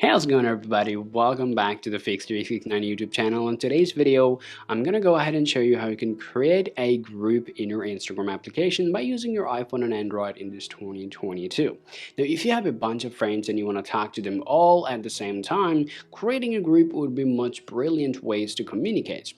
How's it going, everybody? Welcome back to the Fix369 YouTube channel. In today's video, I'm gonna go ahead and show you how you can create a group in your Instagram application by using your iPhone and Android in this 2022. Now, if you have a bunch of friends and you want to talk to them all at the same time, creating a group would be much brilliant ways to communicate.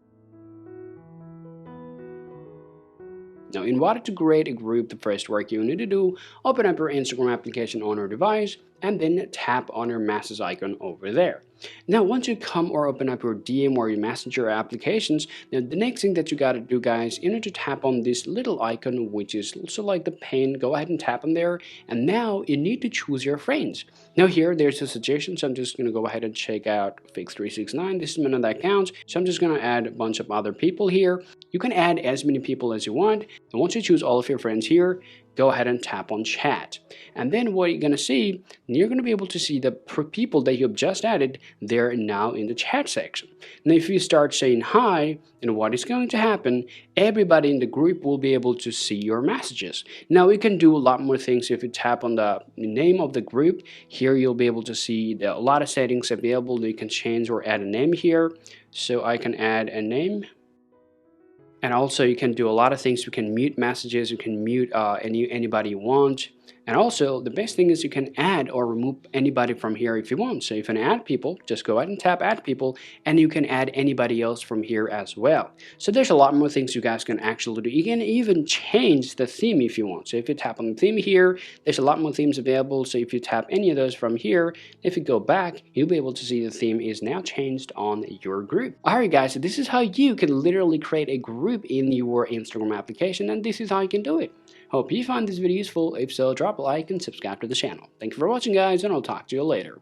Now, in order to create a group, the first work you need to do, open up your Instagram application on your device and then tap on your message icon over there. Now, once you come or open up your DM or your Messenger applications, now the next thing that you gotta do, guys, you need to tap on this little icon, which is also like the pen. Go ahead and tap on there, and now you need to choose your friends. Now here, there's a suggestion, so I'm just gonna go ahead and check out Fix369. This is my other account, so I'm just gonna add a bunch of other people here. You can add as many people as you want, and once you choose all of your friends here, go ahead and tap on chat. And then what you're going to see, you're going to be able to see the people that you've just added, they're now in the chat section. Now if you start saying hi, and what is going to happen, everybody in the group will be able to see your messages. Now you can do a lot more things if you tap on the name of the group. Here you'll be able to see a lot of settings available. You can change or add a name here. So I can add a name. And also you can do a lot of things. You can mute messages, you can mute anybody you want. And also the best thing is you can add or remove anybody from here if you want. So if you want to add people, just go ahead and tap add people, and you can add anybody else from here as well. So there's a lot more things you guys can actually do. You can even change the theme if you want. So if you tap on the theme here, there's a lot more themes available. So if you tap any of those from here, if you go back, you'll be able to see the theme is now changed on your group. Alright guys, so this is how you can literally create a group in your Instagram application, and this is how you can do it. Hope you find this video useful. If so, drop a like and subscribe to the channel. Thank you for watching, guys, and I'll talk to you later.